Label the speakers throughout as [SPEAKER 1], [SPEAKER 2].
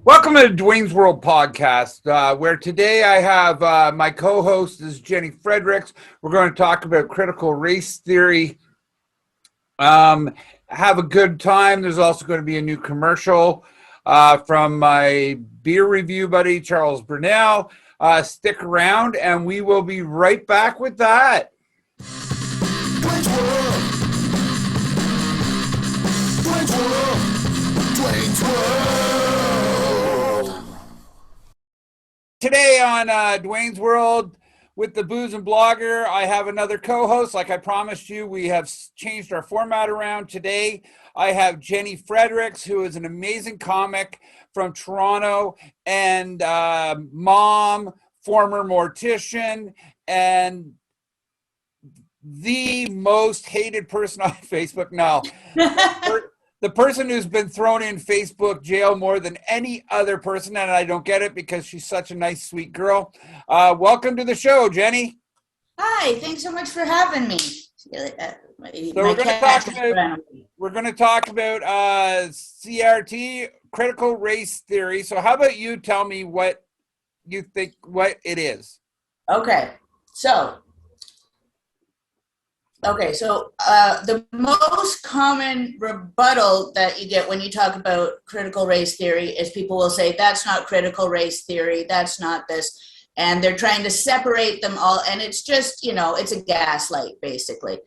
[SPEAKER 1] Welcome to the Duane's World podcast, where today I have my co-host is Jenny Fredericks. We're going to talk about critical race theory. Have a good time. There's also going to be a new commercial from my beer review buddy, Charles Burnell. Stick around, and we will be right back with that.
[SPEAKER 2] Duane's World. Duane's World. Duane's World.
[SPEAKER 1] Today on Duane's World with the Booze and Blogger, I have another co-host. Like I promised you, we have changed our format around. Today, I have Jenny Fredericks, who is an amazing comic from Toronto and mom, former mortician, and the most hated person on Facebook now. The person who's been thrown in Facebook jail more than any other person, and I don't get it because she's such a nice, sweet girl. Welcome to the show, Jenny.
[SPEAKER 3] Hi, thanks so much for having me.
[SPEAKER 1] So we're going to talk about CRT, critical race theory. So how about you tell me what you think what it is?
[SPEAKER 3] Okay, so the most common rebuttal that you get when you talk about critical race theory is people will say, that's not critical race theory, that's not this. And they're trying to separate them all. And it's just, it's a gaslight, basically.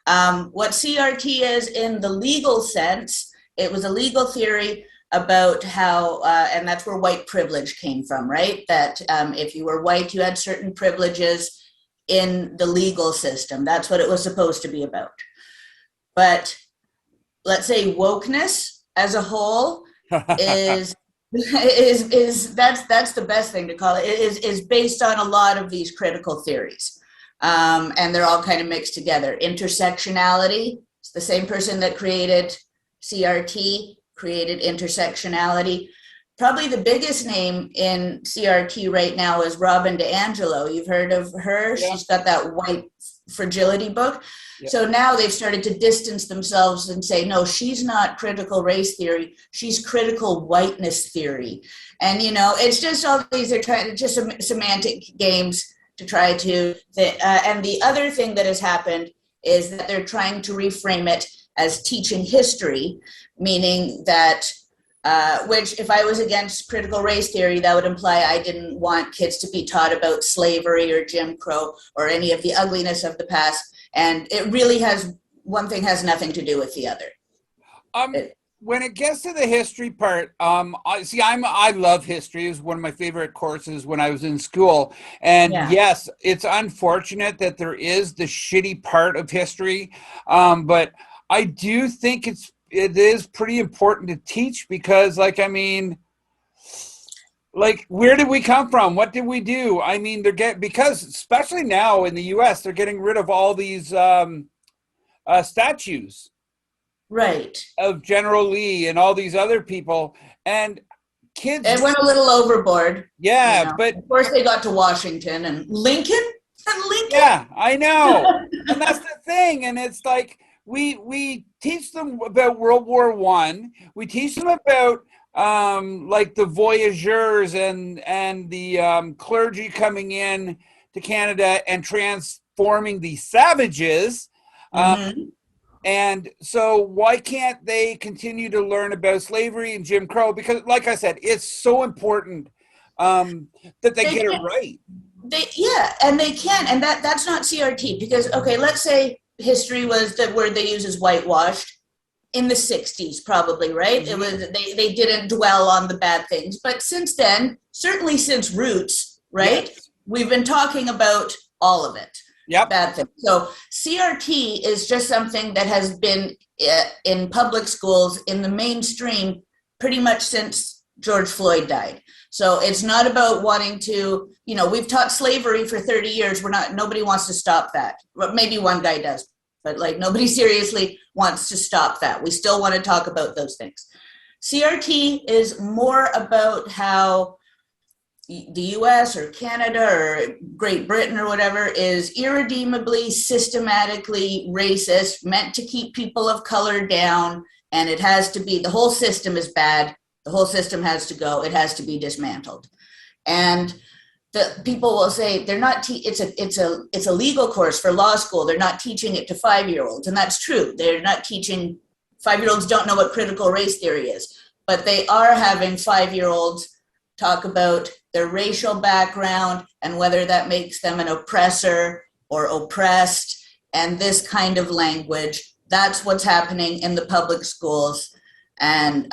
[SPEAKER 3] What CRT is in the legal sense, it was a legal theory about how, and that's where white privilege came from, right? That if you were white, you had certain privileges in the legal system. That's what it was supposed to be about. But let's say wokeness as a whole is that's the best thing to call it, is based on a lot of these critical theories. And they're all kind of mixed together. Intersectionality, it's the same person that created CRT, created intersectionality. Probably the biggest name in CRT right now is Robin DiAngelo. You've heard of her? Yeah. She's got that white fragility book. Yeah. So now they've started to distance themselves and say, no, she's not critical race theory. She's critical whiteness theory. And, it's just all these, they're trying to just semantic games to try to, and the other thing that has happened is that they're trying to reframe it as teaching history, meaning that which if I was against critical race theory, that would imply I didn't want kids to be taught about slavery or Jim Crow or any of the ugliness of the past. And it really one thing has nothing to do with the other.
[SPEAKER 1] When it gets to the history part, I love history. It was one of my favorite courses when I was in school. And yes, it's unfortunate that there is the shitty part of history. But I do think it is pretty important to teach because, where did we come from? What did we do? I mean, because especially now in the U.S., they're getting rid of all these statues,
[SPEAKER 3] right,
[SPEAKER 1] of General Lee and all these other people, and kids.
[SPEAKER 3] It went a little overboard.
[SPEAKER 1] Yeah, but
[SPEAKER 3] of course they got to Washington and Lincoln.
[SPEAKER 1] Yeah, I know, and that's the thing, and it's like. We teach them about World War I. We teach them about the voyageurs and the clergy coming in to Canada and transforming the savages. And so why can't they continue to learn about slavery and Jim Crow? Because, like I said, it's so important that they get it right.
[SPEAKER 3] And they can. And that's not CRT because, okay, let's say history was the word they use is whitewashed in the 60s, probably, right? Mm-hmm. It was they didn't dwell on the bad things. But since then, certainly since Roots, right? Yes. We've been talking about all of it.
[SPEAKER 1] Yep.
[SPEAKER 3] Bad things. So CRT is just something that has been in public schools in the mainstream pretty much since George Floyd died. So it's not about wanting to, we've taught slavery for 30 years. Nobody wants to stop that. Well, maybe one guy does, but nobody seriously wants to stop that. We still want to talk about those things. CRT is more about how the US or Canada or Great Britain or whatever is irredeemably, systematically racist, meant to keep people of color down. And it has to be, the whole system is bad. The whole system has to go. It has to be dismantled. And the people will say they're not. It's a legal course for law school. They're not teaching it to 5-year-olds, and that's true. They're not teaching. 5-year-olds don't know what critical race theory is, but they are having 5-year-olds talk about their racial background and whether that makes them an oppressor or oppressed, and this kind of language. That's what's happening in the public schools. And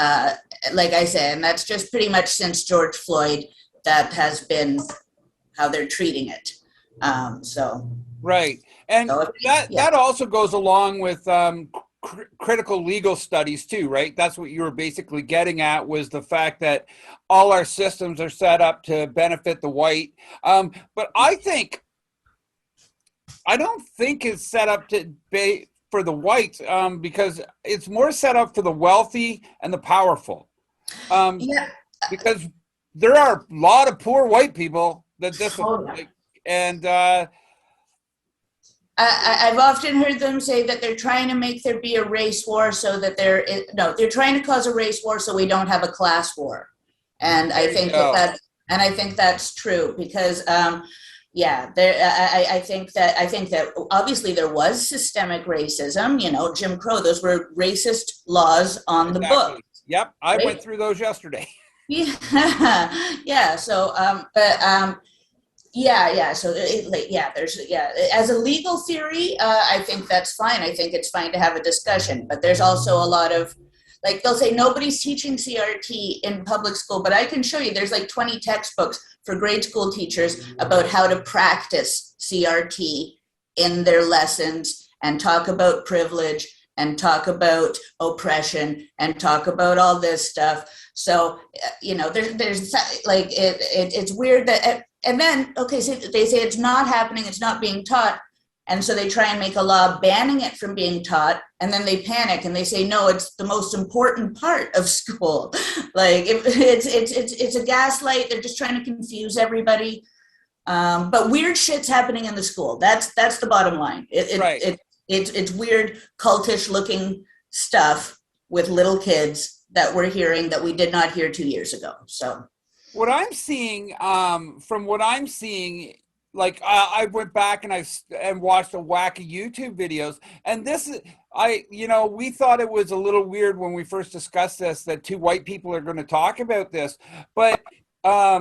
[SPEAKER 3] like I said, and that's just pretty much since George Floyd, that has been how they're treating it.
[SPEAKER 1] Right. And
[SPEAKER 3] So,
[SPEAKER 1] that also goes along with critical legal studies too, right? That's what you were basically getting at, was the fact that all our systems are set up to benefit the white. But I don't think it's set up to be for the whites, because it's more set up for the wealthy and the powerful. Because there are a lot of poor white people that and
[SPEAKER 3] I've often heard them say that they're trying to make there be a race war so that they're trying to cause a race war so we don't have a class war. And I think I think that's true because I think that obviously there was systemic racism, Jim Crow, those were racist laws on the book.
[SPEAKER 1] Yep. I went through those yesterday.
[SPEAKER 3] Yeah. So, So as a legal theory, I think that's fine. I think it's fine to have a discussion, but there's also a lot of, like, they'll say nobody's teaching CRT in public school, but I can show you there's like 20 textbooks for grade school teachers about how to practice CRT in their lessons and talk about privilege and talk about oppression and talk about all this stuff. So, there's like, it's weird that, and then, okay, so they say it's not happening, it's not being taught. And so they try and make a law banning it from being taught. And then they panic and they say, no, it's the most important part of school. Like, it's a gaslight. They're just trying to confuse everybody. But weird shit's happening in the school. That's the bottom line. It's weird, cultish looking stuff with little kids that we're hearing that we did not hear 2 years ago. So
[SPEAKER 1] what I'm seeing, like I went back and watched a whack of YouTube videos, and we thought it was a little weird when we first discussed this, that two white people are going to talk about this, but a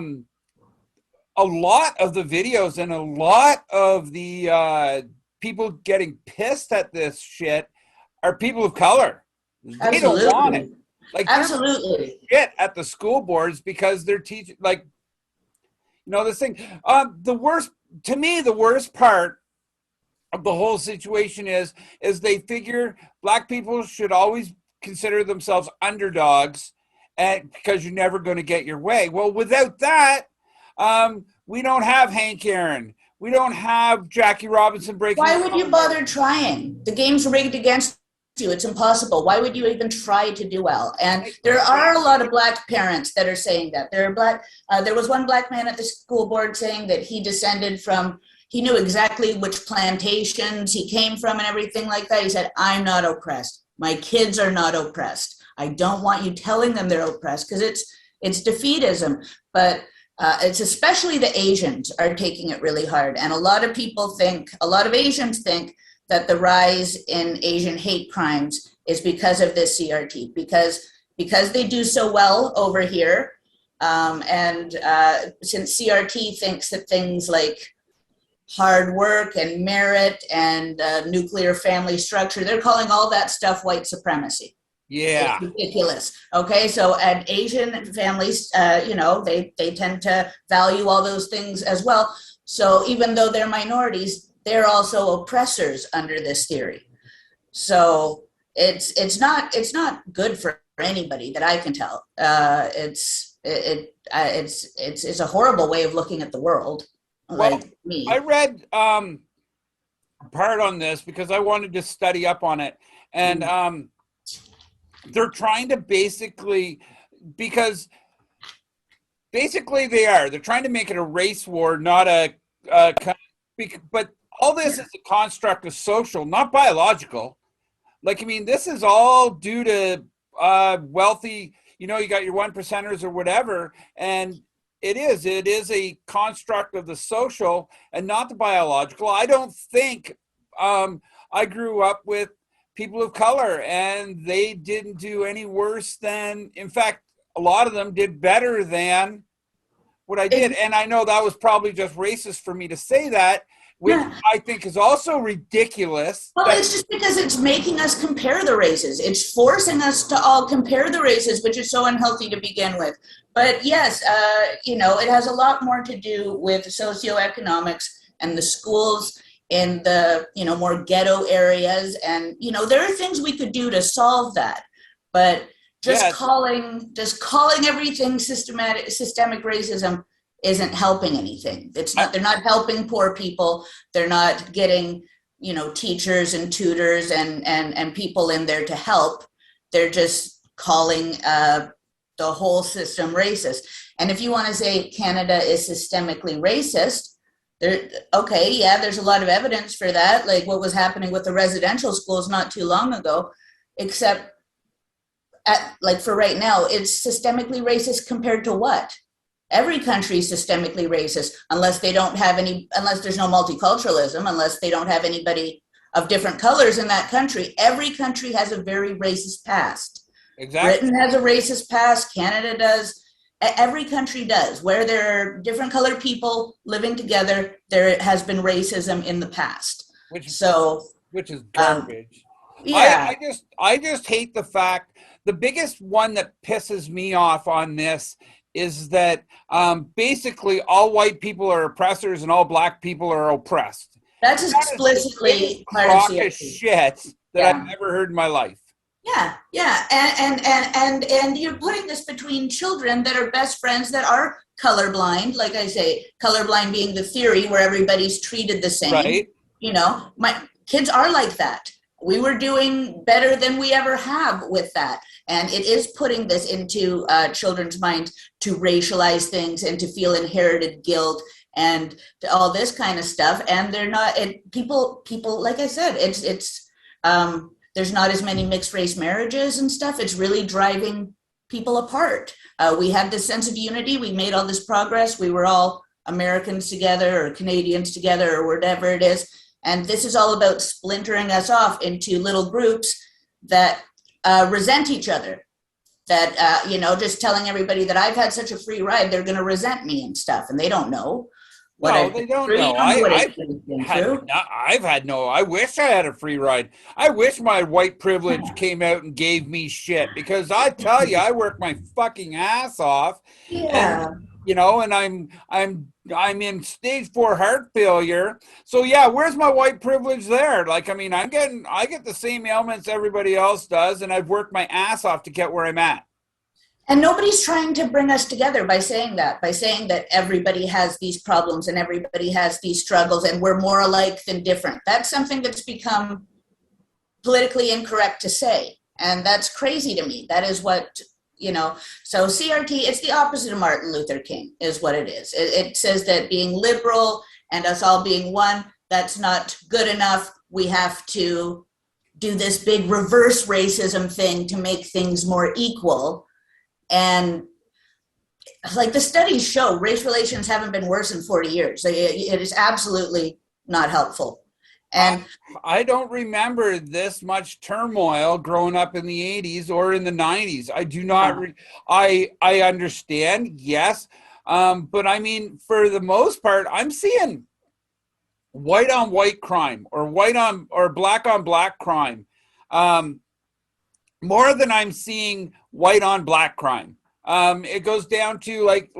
[SPEAKER 1] lot of the videos and a lot of the people getting pissed at this shit are people of color. They don't want it. Like,
[SPEAKER 3] absolutely,
[SPEAKER 1] shit at the school boards because they're teaching, like, this thing. The worst part of the whole situation is they figure black people should always consider themselves underdogs, and because you're never going to get your way. Well, without that, we don't have Hank Aaron. We don't have Jackie Robinson breaking.
[SPEAKER 3] Why would you bother trying? The game's rigged against you. It's impossible. Why would you even try to do well? And there are a lot of black parents that are saying that. There was one black man at the school board saying that he descended from, he knew exactly which plantations he came from and everything like that. He said, I'm not oppressed. My kids are not oppressed. I don't want you telling them they're oppressed, because it's defeatism. But it's especially the Asians are taking it really hard. And a lot of Asians think that the rise in Asian hate crimes is because of this CRT, because they do so well over here. Since CRT thinks that things like hard work and merit and nuclear family structure, they're calling all that stuff white supremacy.
[SPEAKER 1] Yeah.
[SPEAKER 3] It's ridiculous. Okay, so and Asian families, they tend to value all those things as well. So even though they're minorities, they're also oppressors under this theory. So it's not good for anybody that I can tell. It's a horrible way of looking at the world.
[SPEAKER 1] Well, me. I read part on this because I wanted to study up on it, and they're trying to they're trying to make it a race war, not but all this is a construct of social, not biological. Like, I mean, this is all due to wealthy, you got your one percenters or whatever. And it is a construct of the social and not the biological. I don't think I grew up with people of color and they didn't do any worse than, in fact, a lot of them did better than what I did. And I know that was probably just racist for me to say that, which I think is also ridiculous.
[SPEAKER 3] Well, it's just because it's making us compare the races. It's forcing us to all compare the races, which is so unhealthy to begin with. But yes, it has a lot more to do with socioeconomics and the schools in the, more ghetto areas. And, there are things we could do to solve that. But just calling everything systemic racism isn't helping anything. They're not helping poor people. They're not getting, teachers and tutors and people in there to help. They're just calling the whole system racist. And if you want to say Canada is systemically racist, there's a lot of evidence for that, like what was happening with the residential schools not too long ago, except for right now, it's systemically racist compared to what? Every country is systemically racist unless there's no multiculturalism, unless they don't have anybody of different colors in that country. Every country has a very racist past.
[SPEAKER 1] Exactly.
[SPEAKER 3] Britain has a racist past. Canada does. Every country does. Where there are different colored people living together, there has been racism in the past.
[SPEAKER 1] Which is garbage.
[SPEAKER 3] Yeah.
[SPEAKER 1] I just hate the fact. The biggest one that pisses me off on this is that basically all white people are oppressors and all black people are oppressed.
[SPEAKER 3] That's explicitly part of CRT.
[SPEAKER 1] Shit that I've never heard in my life.
[SPEAKER 3] Yeah, and you're putting this between children that are best friends that are colorblind. Like I say, colorblind being the theory where everybody's treated the same.
[SPEAKER 1] Right.
[SPEAKER 3] My kids are like that. We were doing better than we ever have with that. And it is putting this into children's minds to racialize things and to feel inherited guilt and all this kind of stuff. And they're not, people, like I said, it's there's not as many mixed race marriages and stuff. It's really driving people apart. We had this sense of unity. We made all this progress. We were all Americans together or Canadians together or whatever it is. And this is all about splintering us off into little groups that resent each other. That, just telling everybody that I've had such a free ride, they're going to resent me and stuff. And they don't know.
[SPEAKER 1] They don't know. I wish I had a free ride. I wish my white privilege came out and gave me shit, because I tell you, I work my fucking ass off.
[SPEAKER 3] Yeah.
[SPEAKER 1] And, I'm in stage 4 heart failure. So yeah, where's my white privilege there? I get the same ailments everybody else does, and I've worked my ass off to get where I'm at.
[SPEAKER 3] And nobody's trying to bring us together by saying that everybody has these problems and everybody has these struggles and we're more alike than different. That's something that's become politically incorrect to say. And that's crazy to me. That is what, so CRT, it's the opposite of Martin Luther King is what it is. It says that being liberal and us all being one, that's not good enough. We have to do this big reverse racism thing to make things more equal. And like the studies show, race relations haven't been worse in 40 years. It is absolutely not helpful. And
[SPEAKER 1] I don't remember this much turmoil growing up in the 80s or in the 90s. I do not. I understand, yes. But I mean, for the most part, I'm seeing white on white crime or black on black crime. More than I'm seeing white on black crime. It goes down to like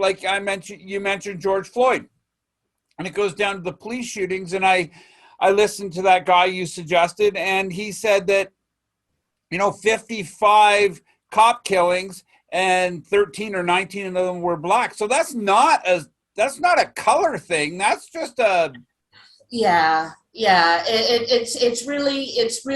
[SPEAKER 1] you mentioned George Floyd, and it goes down to the police shootings. And I listened to that guy you suggested, and he said that 55 cop killings and 13 or 19 of them were black. So that's not a color thing. That's just a it's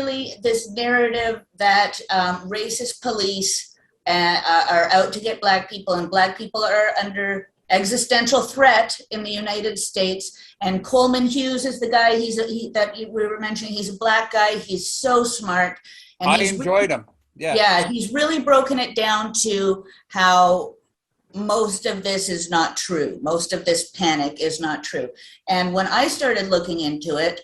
[SPEAKER 1] really this narrative that racist police are out to get black people, and black people are under existential threat in the United States. And Coleman Hughes is the guy that we were mentioning. He's a black guy. He's so smart. And I enjoyed him. Yeah.
[SPEAKER 3] Yeah, he's really broken it down to how most of this is not true. Most of this panic is not true. And when I started looking into it,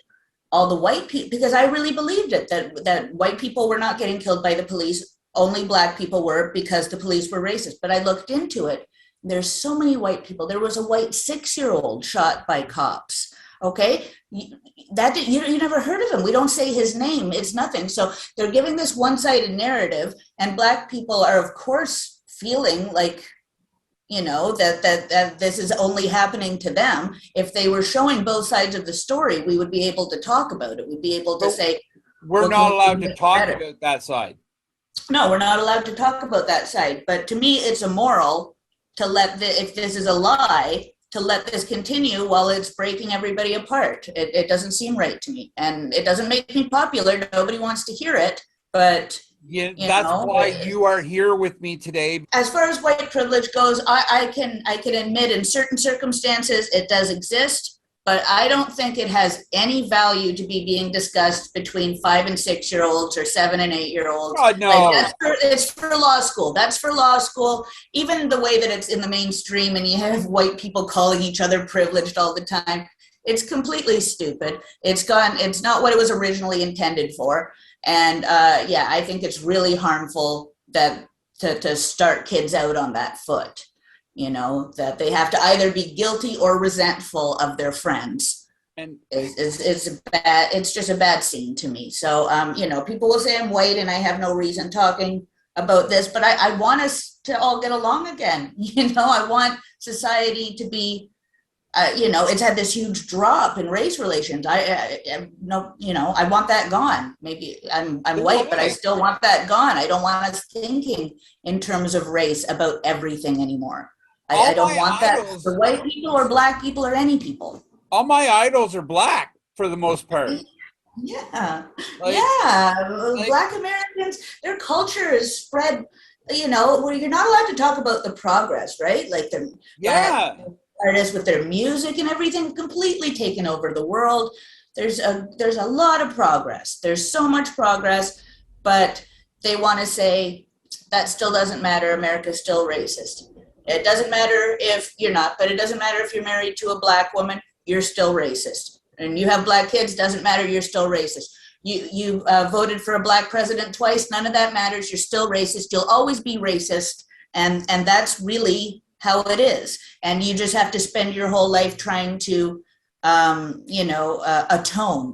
[SPEAKER 3] all the white people, because I really believed it, that white people were not getting killed by the police, only black people were, because the police were racist. But I looked into it. There's so many white people. There was a white 6-year-old shot by cops. Okay, you never heard of him. We don't say his name. It's nothing. So they're giving this one-sided narrative, and black people are, of course, feeling like, that this is only happening to them. If they were showing both sides of the story, we would be able to talk about it. We'd be able to say,
[SPEAKER 1] we're not allowed to talk about that side.
[SPEAKER 3] No, we're not allowed to talk about that side. But to me, it's immoral to if this is a lie, to let this continue while it's breaking everybody apart. It doesn't seem right to me. And it doesn't make me popular. Nobody wants to hear it. But
[SPEAKER 1] yeah, that's why you are here with me today.
[SPEAKER 3] As far as white privilege goes, I can admit in certain circumstances it does exist, but I don't think it has any value to be being discussed between 5 and 6-year-olds or 7 and 8-year-olds.
[SPEAKER 1] God, no.
[SPEAKER 3] Like it's for law school. That's for law school. Even the way that it's in the mainstream and you have white people calling each other privileged all the time, it's completely stupid. It's not what it was originally intended for. And I think it's really harmful that to start kids out on that foot, that they have to either be guilty or resentful of their friends. And it's just a bad scene to me. So, people will say I'm white and I have no reason talking about this, but I want us to all get along again. I want society to be, it's had this huge drop in race relations. I want that gone. Maybe I'm white, but I still want that gone. I don't want us thinking in terms of race about everything anymore. I don't want that for white people or black people or any people.
[SPEAKER 1] All my idols are black for the most part.
[SPEAKER 3] Yeah. Black Americans, their culture is spread, where you're not allowed to talk about the progress, right? Like artists with their music and everything completely taken over the world. There's a lot of progress. There's so much progress, but they want to say that still doesn't matter. America's still racist. It doesn't matter if you're not, but it doesn't matter if you're married to a black woman, you're still racist. And you have black kids, doesn't matter, you're still racist. You voted for a black president twice, none of that matters, you're still racist. You'll always be racist, and that's really how it is. And you just have to spend your whole life trying to, atone.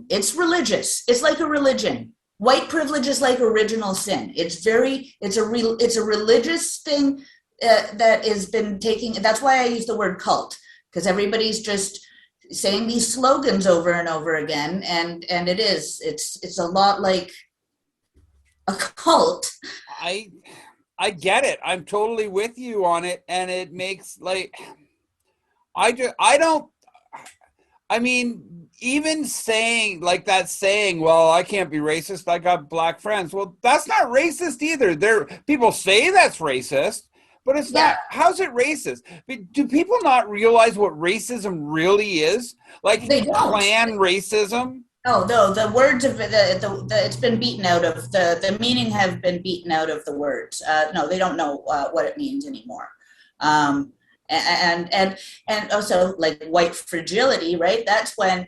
[SPEAKER 3] It's religious. It's like a religion. White privilege is like original sin. It's a religious thing that has been taking. That's why I use the word cult, because everybody's just saying these slogans over and over again. And it's a lot like a cult.
[SPEAKER 1] I get it. I'm totally with you on it. And it makes even saying like that saying, well, I can't be racist, I got black friends. Well, that's not racist either. People say that's racist, but it's not. How's it racist? Do people not realize what racism really is? Like clan racism?
[SPEAKER 3] No, the words of it's been beaten out of the meaning have been beaten out of the words. No, they don't know what it means anymore. And also like white fragility, right? That's when,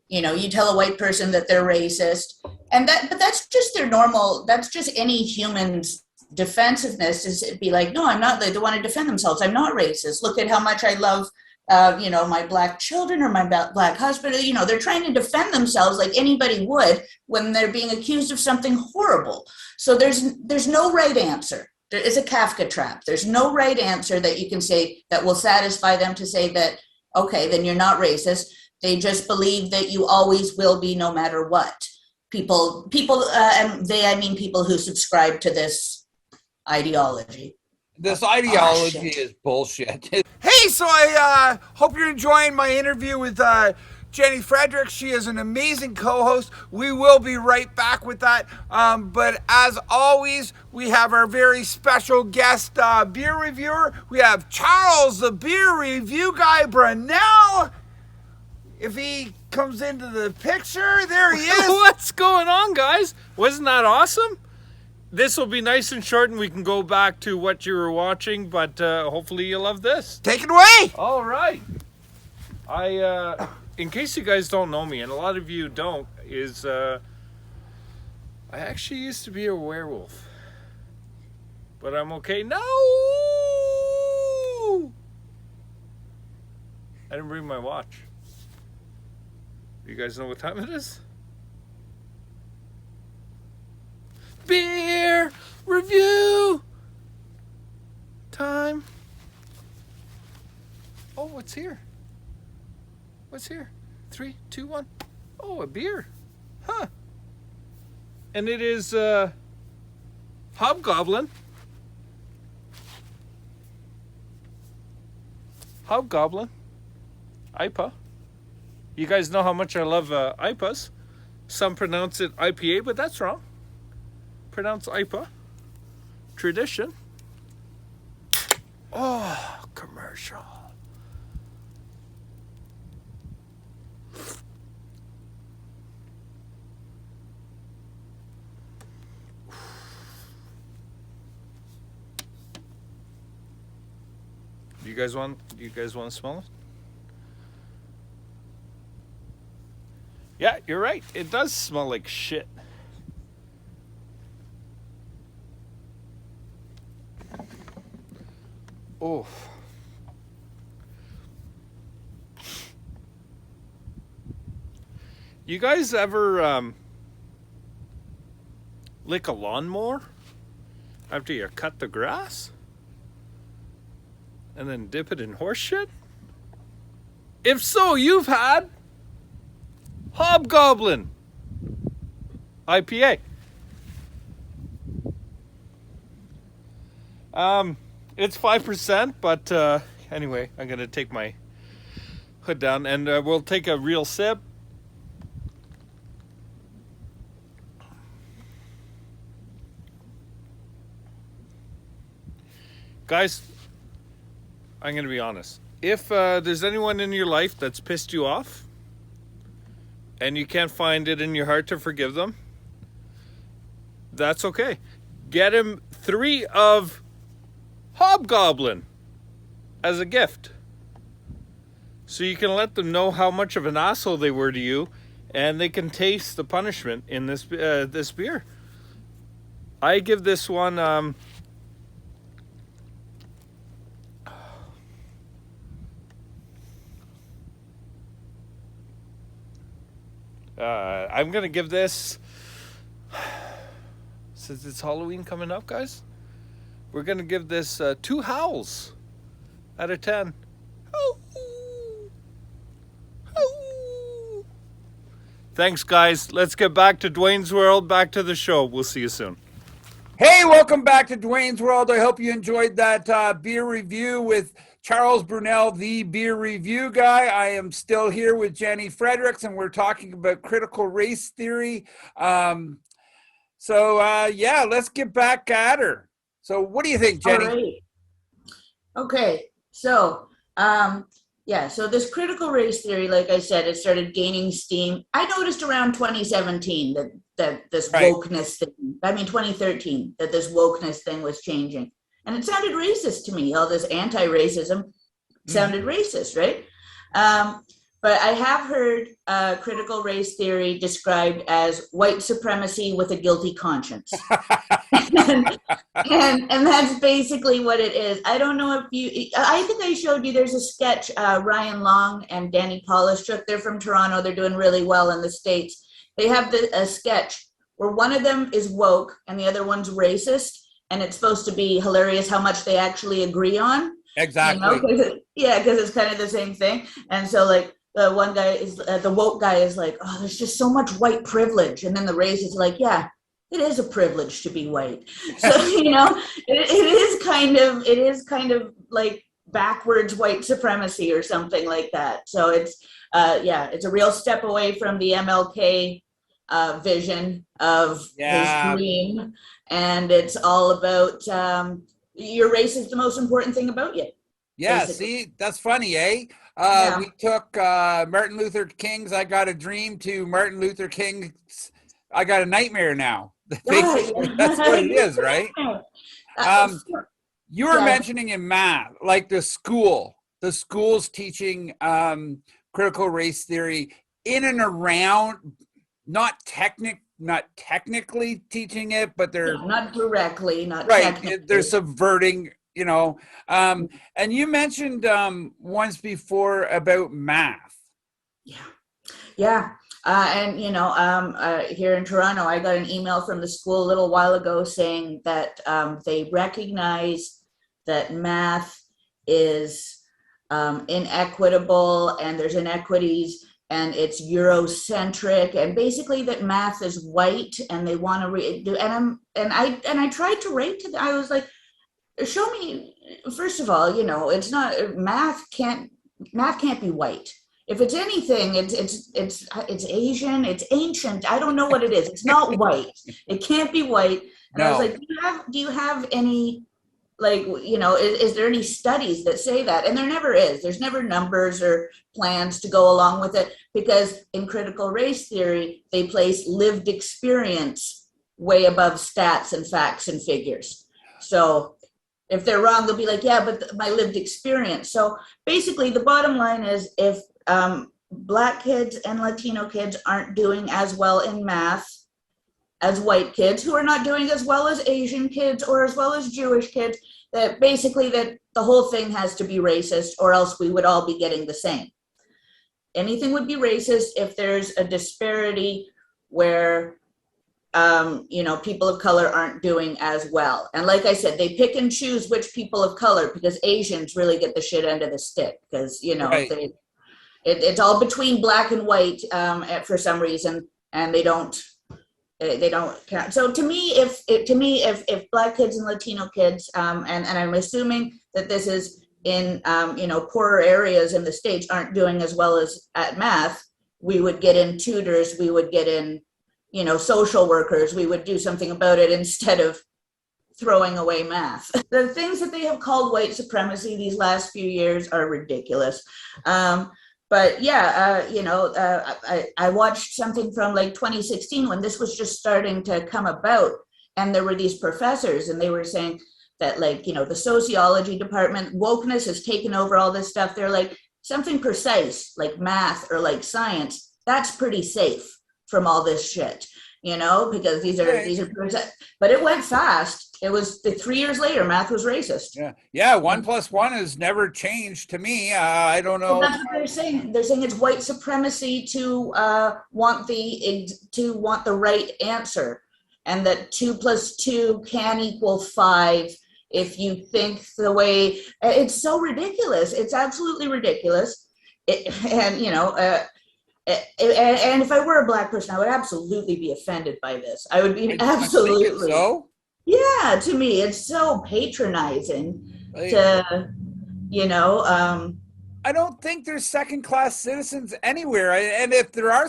[SPEAKER 3] you tell a white person that they're racist, but that's just their normal. That's just any human's defensiveness. Is it'd be like, no, I'm not. They want to defend themselves. I'm not racist. Look at how much I love my black children or my black husband. They're trying to defend themselves like anybody would when they're being accused of something horrible. So there's no right answer. There is a Kafka trap. There's no right answer that you can say that will satisfy them to say that, okay, then you're not racist. They just believe that you always will be no matter what. People, I mean people who subscribe to this ideology.
[SPEAKER 1] This ideology is bullshit. Hey, so I hope you're enjoying my interview with Jenny Frederick. She is an amazing co-host. We will be right back with that. But as always, we have our very special guest beer reviewer. We have Charles, the beer review guy, Brunel. If he comes into the picture, there he is.
[SPEAKER 4] What's going on, guys? Wasn't that awesome? this will be nice and short, and we can go back to what you were watching. But hopefully, you love this.
[SPEAKER 1] Take it away.
[SPEAKER 4] All right. In case you guys don't know me, and a lot of you don't, I actually used to be a werewolf, but I'm okay now. I didn't bring my watch. You guys know what time it is? Beer review time. Oh, what's here? What's here? 3, 2, 1. Oh, a beer. Huh. And it is Hobgoblin. Hobgoblin. IPA. You guys know how much I love IPAs. Some pronounce it IPA, but that's wrong. Pronounce IPA. Tradition. Oh, commercial. Do you guys want to smell it? Yeah, you're right. It does smell like shit. Oh. You guys ever lick a lawnmower after you cut the grass? And then dip it in horse shit? If so, you've had Hobgoblin IPA. It's 5%, but anyway, I'm gonna take my hood down and we'll take a real sip. Guys, I'm going to be honest. If there's anyone in your life that's pissed you off and you can't find it in your heart to forgive them, that's okay. Get him 3 of Hobgoblin as a gift. So you can let them know how much of an asshole they were to you, and they can taste the punishment in this this beer. I give this one... I'm gonna give this, since it's Halloween coming up, guys, we're gonna give this 2 howls out of 10. Thanks, guys. Let's get back to Duane's World, back to the show. We'll see you soon.
[SPEAKER 1] Hey, welcome back to Duane's World. I hope you enjoyed that beer review with Charles Brunel, the beer review guy. I am still here with Jenny Fredericks, and we're talking about critical race theory. Yeah, let's get back at her. So what do you think, Jenny?
[SPEAKER 3] All right. Okay, so so this critical race theory, like I said, it started gaining steam. I noticed around 2017 that this wokeness thing, 2013, that this wokeness thing was changing. And it sounded racist to me. All this anti-racism sounded racist, right? But I have heard critical race theory described as white supremacy with a guilty conscience. and that's basically what it is. I don't know if I think I showed you, there's a sketch, Ryan Long and Danny Polishchuk, they're from Toronto, they're doing really well in the States. They have a sketch where one of them is woke and the other one's racist. And it's supposed to be hilarious how much they actually agree on.
[SPEAKER 1] Exactly.
[SPEAKER 3] Because it's kind of the same thing. And so, like, the one guy is, the woke guy is like, oh, there's just so much white privilege. And then the race is like, yeah, it is a privilege to be white. So, it is kind of like backwards white supremacy or something like that. So it's a real step away from the MLK vision of his dream. And it's all about your race is the most important thing about you.
[SPEAKER 1] Yeah,
[SPEAKER 3] basically.
[SPEAKER 1] See, that's funny, eh? We took Martin Luther King's I Got a Dream to Martin Luther King's I Got a Nightmare now. Basically, that's what it is, right? Um, you were
[SPEAKER 3] Yeah.
[SPEAKER 1] mentioning in math, like the schools teaching critical race theory in and around, not technically teaching it, but they're
[SPEAKER 3] Not directly, not
[SPEAKER 1] right. They're
[SPEAKER 3] technically.
[SPEAKER 1] subverting, and you mentioned once before about math.
[SPEAKER 3] Yeah. Yeah. And here in Toronto, I got an email from the school a little while ago saying that they recognize that math is inequitable and there's inequities and it's Eurocentric and basically that math is white and they want to do and I tried to rate to them. I was like, show me, first of all, it's not math can't be white. If it's anything, it's Asian, it's ancient. I don't know what it is. It's not white. It can't be white. And I was like, do you have any, like, is there any studies that say that? And there never is. There's never numbers or plans to go along with it because in critical race theory, they place lived experience way above stats and facts and figures. So if they're wrong, they'll be like, yeah, but my lived experience. So basically the bottom line is if Black kids and Latino kids aren't doing as well in math as white kids, who are not doing as well as Asian kids or as well as Jewish kids, that basically that the whole thing has to be racist or else we would all be getting the same. Anything would be racist if there's a disparity where people of color aren't doing as well. And like I said, they pick and choose which people of color because Asians really get the shit end of the stick because, right. It's all between black and white for some reason, and they don't count. So to me, if Black kids and Latino kids, and I'm assuming that this is in poorer areas in the States aren't doing as well as at math, we would get in tutors, we would get in social workers, we would do something about it instead of throwing away math. The things that they have called white supremacy these last few years are ridiculous. But yeah, I watched something from like 2016 when this was just starting to come about. And there were these professors and they were saying that the sociology department, wokeness has taken over all this stuff. They're like, something precise like math or like science, that's pretty safe from all this shit, because these are, but it went fast. It was 3 years later, math was racist.
[SPEAKER 1] Yeah. 1 + 1 has never changed to me. I don't know.
[SPEAKER 3] Well, that's what they're saying. They're saying it's white supremacy to want the right answer, and that 2 + 2 can equal 5 if you think the way. It's so ridiculous. It's absolutely ridiculous. And if I were a Black person, I would absolutely be offended by this. I would be absolutely.
[SPEAKER 1] So?
[SPEAKER 3] Yeah, to me, it's so patronizing.
[SPEAKER 1] I don't think there's second-class citizens anywhere. And if there are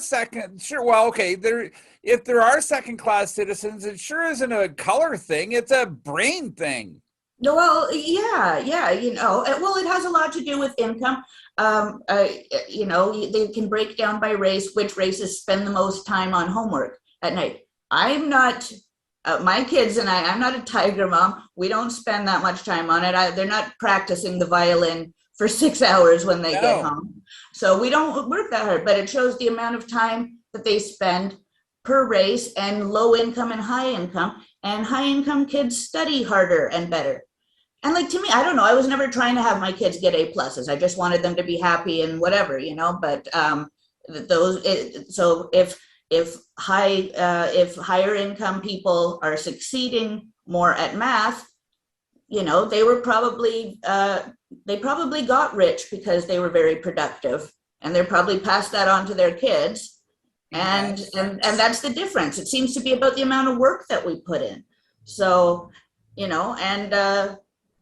[SPEAKER 1] if there are second-class citizens, it sure isn't a color thing. It's a brain thing.
[SPEAKER 3] No, well, yeah. Well, it has a lot to do with income. They can break down by race which races spend the most time on homework at night. I'm not, my kids and I'm not a tiger mom. We don't spend that much time on it. They're not practicing the violin for 6 hours when they get home. So we don't work that hard, but it shows the amount of time that they spend per race and low income and high income. And high income kids study harder and better. And to me, I don't know, I was never trying to have my kids get A+. I just wanted them to be happy and whatever, but so if higher income people are succeeding more at math, they were probably got rich because they were very productive, and they're probably passed that on to their kids. And that's the difference. It seems to be about the amount of work that we put in. So,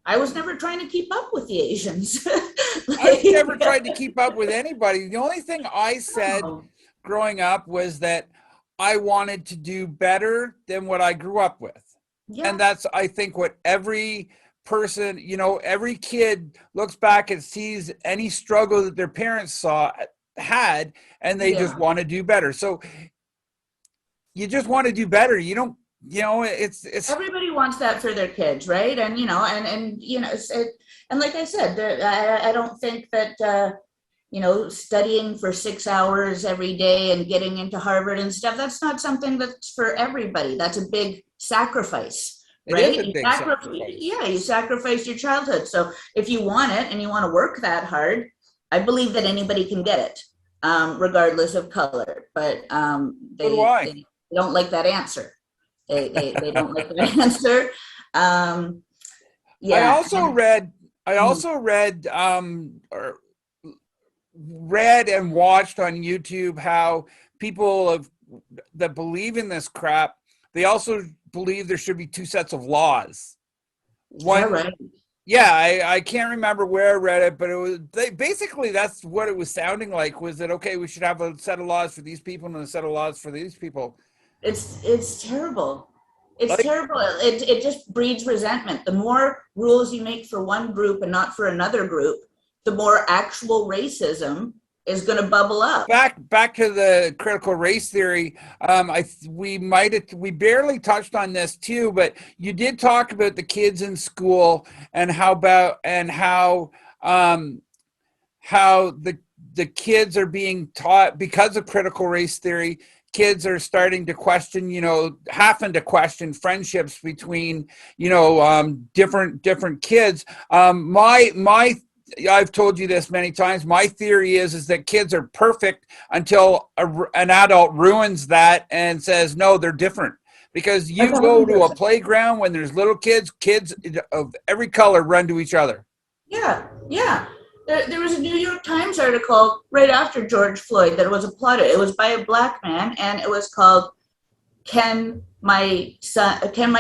[SPEAKER 3] I was never trying to keep up with the Asians.
[SPEAKER 1] I never tried to keep up with anybody. The only thing I said growing up was that I wanted to do better than what I grew up with. Yeah. And that's, I think, what every person, every kid looks back and sees any struggle that their parents had, and they just want to do better. So you just want to do better. You don't you know, it's
[SPEAKER 3] Everybody wants that for their kids, right? And you know, and you know, and like I said, I don't think that you know, studying for 6 hours every day and getting into Harvard and stuff, that's not something that's for everybody. That's a big sacrifice,
[SPEAKER 1] it is
[SPEAKER 3] right?
[SPEAKER 1] a big sacrifice.
[SPEAKER 3] Yeah, you sacrifice your childhood. So if you want it and you want to work that hard, I believe that anybody can get it, regardless of color. But
[SPEAKER 1] So do I.
[SPEAKER 3] they don't like that answer. They don't like that answer.
[SPEAKER 1] I
[SPEAKER 3] Yeah.
[SPEAKER 1] also read, I
[SPEAKER 3] Mhm.
[SPEAKER 1] also read, or read and watched on YouTube how people that believe in this crap, they also believe there should be two sets of laws.
[SPEAKER 3] Yeah,
[SPEAKER 1] One,
[SPEAKER 3] right.
[SPEAKER 1] yeah, I can't remember where I read it, but it was basically that's what it was sounding like. Was that okay? We should have a set of laws for these people and a set of laws for these people.
[SPEAKER 3] It's terrible. It's
[SPEAKER 1] Like,
[SPEAKER 3] terrible. It just breeds resentment. The more rules you make for one group and not for another group, the more actual racism is going to bubble up.
[SPEAKER 1] back to the critical race theory. We barely touched on this too, but you did talk about the kids in school and how the kids are being taught because of critical race theory. Kids are starting to question, you know, having to question friendships between, you know, different kids. My I've told you this many times. My theory is that kids are perfect until an adult ruins that and says, no, they're different. Because
[SPEAKER 3] That's
[SPEAKER 1] you go to a
[SPEAKER 3] 100%.
[SPEAKER 1] playground when there's little kids of every color run to each other.
[SPEAKER 3] Yeah, yeah. There was a New York Times article right after George Floyd that was applauded. It was by a black man, and it was called "Can my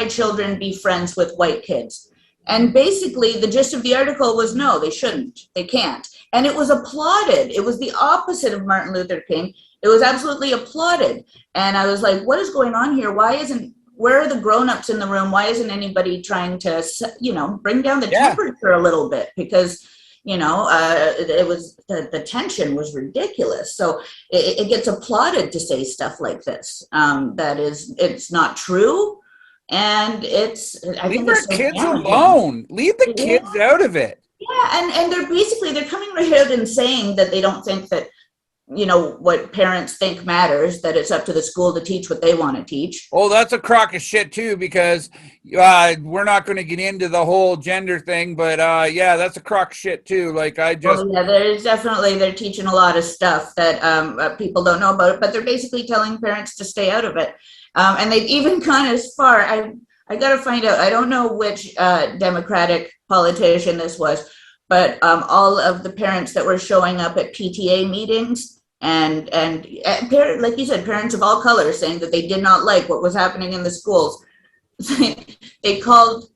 [SPEAKER 3] children be friends with white kids?" And basically, the gist of the article was no, they shouldn't, they can't. And it was applauded. It was the opposite of Martin Luther King. It was absolutely applauded. And I was like, what is going on here? Where are the grown-ups in the room? Why isn't anybody trying to, you know, bring down the
[SPEAKER 1] Yeah.
[SPEAKER 3] temperature a little bit? Because, you know, it was, the tension was ridiculous. So it gets applauded to say stuff like this. It's not true. And I
[SPEAKER 1] Leave
[SPEAKER 3] think
[SPEAKER 1] our
[SPEAKER 3] it's so
[SPEAKER 1] kids
[SPEAKER 3] damaging.
[SPEAKER 1] alone. Leave the
[SPEAKER 3] Yeah,
[SPEAKER 1] kids out of it.
[SPEAKER 3] yeah, and they're coming right out and saying that they don't think that, you know, what parents think matters, that it's up to the school to teach what they want to teach.
[SPEAKER 1] Oh, that's a crock of shit too, because we're not going to get into the whole gender thing, but yeah, that's a crock of shit too. Like
[SPEAKER 3] Well, yeah, they're teaching a lot of stuff that people don't know about it, but they're basically telling parents to stay out of it. And they've even gone as far. I got to find out. I don't know which Democratic politician this was, but all of the parents that were showing up at PTA meetings and like you said, parents of all colors saying that they did not like what was happening in the schools. They called,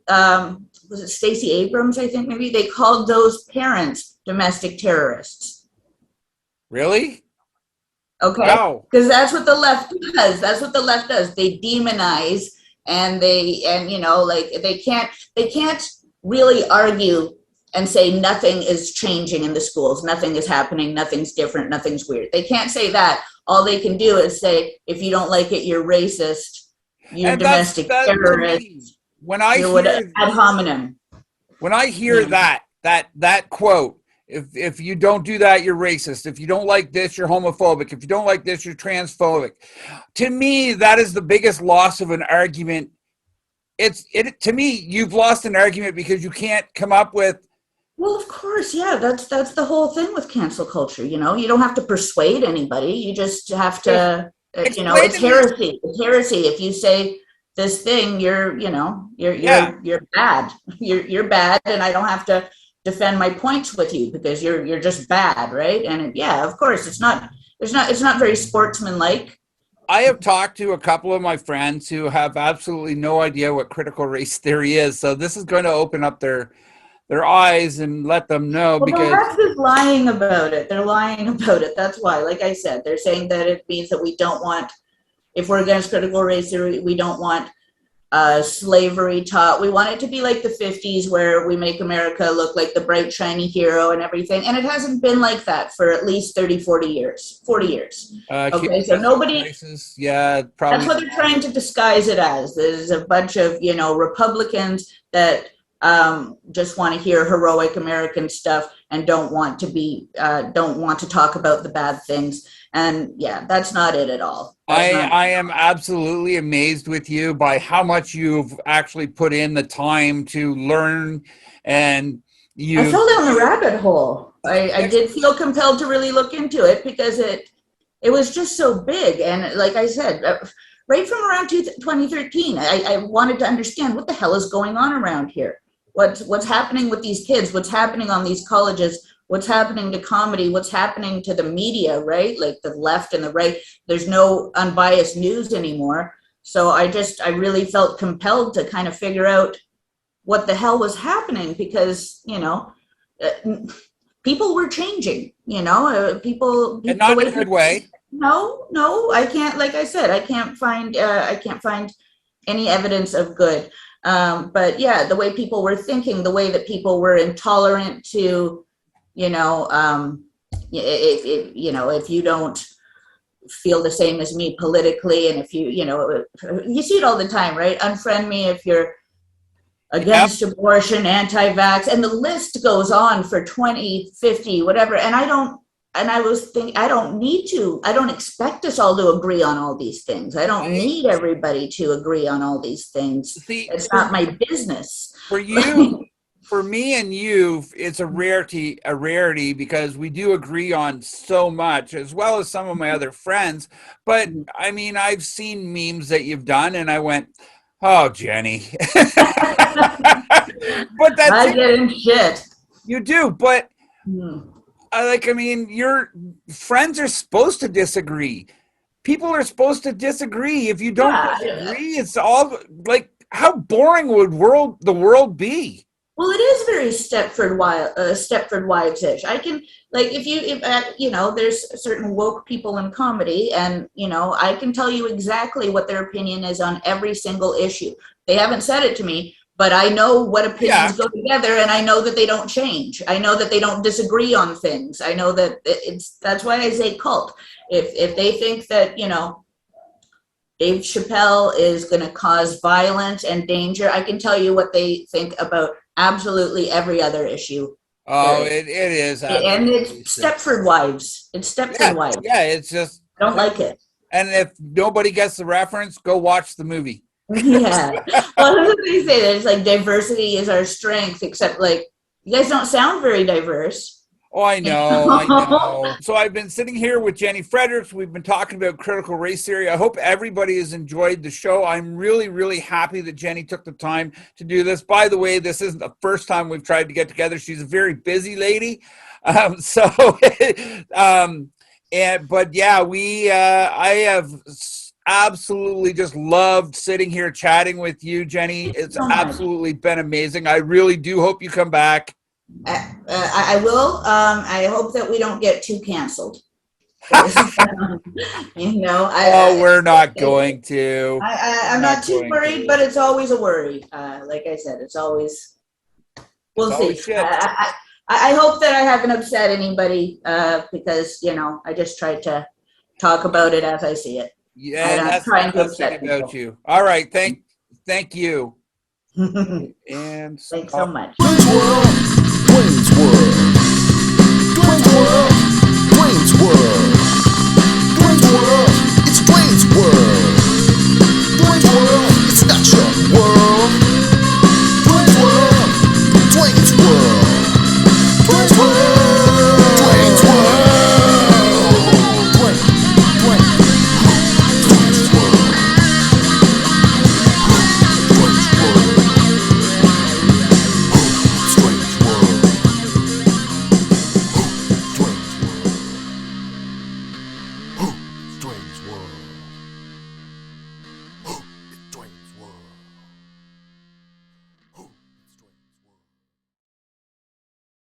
[SPEAKER 3] was it Stacey Abrams? I think maybe they called those parents domestic terrorists.
[SPEAKER 1] really?
[SPEAKER 3] Okay,
[SPEAKER 1] Wow.
[SPEAKER 3] because that's what the left does. That's what the left does. They demonize, and you know, like they can't really argue and say nothing is changing in the schools, nothing is happening, nothing's different, nothing's weird. They can't say that. All they can do is say, if you don't like it, you're racist, you're
[SPEAKER 1] And
[SPEAKER 3] domestic
[SPEAKER 1] that to
[SPEAKER 3] terrorist,
[SPEAKER 1] me, when I
[SPEAKER 3] you're what,
[SPEAKER 1] hear
[SPEAKER 3] ad hominem.
[SPEAKER 1] that quote, if you don't do that, you're racist. If you don't like this, you're homophobic. If you don't like this, you're transphobic. To me, that is the biggest loss of an argument. To me, you've lost an argument because you can't come up with.
[SPEAKER 3] Well, of course, yeah. That's the whole thing with cancel culture. You know, you don't have to persuade anybody. You just have to. You know, it's heresy. It's heresy. If you say this thing, you're bad. You're bad, and I don't have to defend my points with you because you're just bad, right? And yeah, of course, it's not very sportsmanlike.
[SPEAKER 1] I have talked to a couple of my friends who have absolutely no idea what critical race theory is. So this is going to open up their eyes and let them know,
[SPEAKER 3] Well,
[SPEAKER 1] because
[SPEAKER 3] the left is lying about it. They're lying about it. That's why, like I said, they're saying that it means that we don't want, if we're against critical race theory, we don't want slavery taught. We want it to be like the 50s where we make America look like the bright, shiny hero and everything. And it hasn't been like that for at least 30, 40 years. 40 years. Okay, so nobody,
[SPEAKER 1] prices, yeah, probably.
[SPEAKER 3] that's what they're trying to disguise it as. There's a bunch of, Republicans that just want to hear heroic American stuff and don't want to talk about the bad things. And yeah, that's not it at all.
[SPEAKER 1] I am absolutely amazed with you by how much you've actually put in the time to learn, and
[SPEAKER 3] I fell down the rabbit hole. I did feel compelled to really look into it because it was just so big. And like I said, right from around 2013, I wanted to understand what the hell is going on around here. What's happening with these kids? What's happening on these colleges? What's happening to comedy? What's happening to the media, right? Like the left and the right. There's no unbiased news anymore. So I really felt compelled to kind of figure out what the hell was happening because, people were changing, people.
[SPEAKER 1] And not in a good way.
[SPEAKER 3] No, I can't, like I said, I can't find any evidence of good. But yeah, the way people were thinking, the way that people were intolerant to, if you don't feel the same as me politically, and if you see it all the time, right? Unfriend me if you're against abortion, anti-vax, and the list goes on for 20, 50, whatever. And I don't expect us all to agree on all these things. I don't need everybody to agree on all these things.
[SPEAKER 1] See,
[SPEAKER 3] it's not my business.
[SPEAKER 1] For you, for me and you, it's a rarity because we do agree on so much, as well as some of my other friends. But I mean, I've seen memes that you've done and I went, oh, Jenny. But that's
[SPEAKER 3] I get in shit.
[SPEAKER 1] You do, but your friends are supposed to disagree. People are supposed to disagree. If you don't disagree, it's all like, how boring would the world be?
[SPEAKER 3] Well, it is very Stepford Wives-ish. I can, like, there's certain woke people in comedy, and I can tell you exactly what their opinion is on every single issue. They haven't said it to me, but I know what opinions go together, and I know that they don't change. I know that they don't disagree on things. I know that that's why I say cult. If they think that, Dave Chappelle is going to cause violence and danger, I can tell you what they think about absolutely every other issue.
[SPEAKER 1] Oh, it is.
[SPEAKER 3] And it's Stepford Wives. It's Stepford Wives.
[SPEAKER 1] Yeah, it's just.
[SPEAKER 3] I don't like it.
[SPEAKER 1] And if nobody gets the reference, go watch the movie.
[SPEAKER 3] Yeah. Well, that's what they say. There's like diversity is our strength, except like you guys don't sound very diverse.
[SPEAKER 1] Oh, I know. So I've been sitting here with Jenny Fredericks. We've been talking about critical race theory. I hope everybody has enjoyed the show. I'm really, really happy that Jenny took the time to do this. By the way, this isn't the first time we've tried to get together. She's a very busy lady. I have absolutely just loved sitting here chatting with you, Jenny. It's absolutely been amazing. I really do hope you come back.
[SPEAKER 3] I will. I hope that we don't get too canceled.
[SPEAKER 1] We're not going to.
[SPEAKER 3] I'm not too worried, but it's always a worry. Like I said, it's always. We'll see. I hope that I haven't upset anybody because I just tried to talk about it as I see it.
[SPEAKER 1] Yeah, that's trying to upset about you. All right, thank you. And
[SPEAKER 3] thanks so much.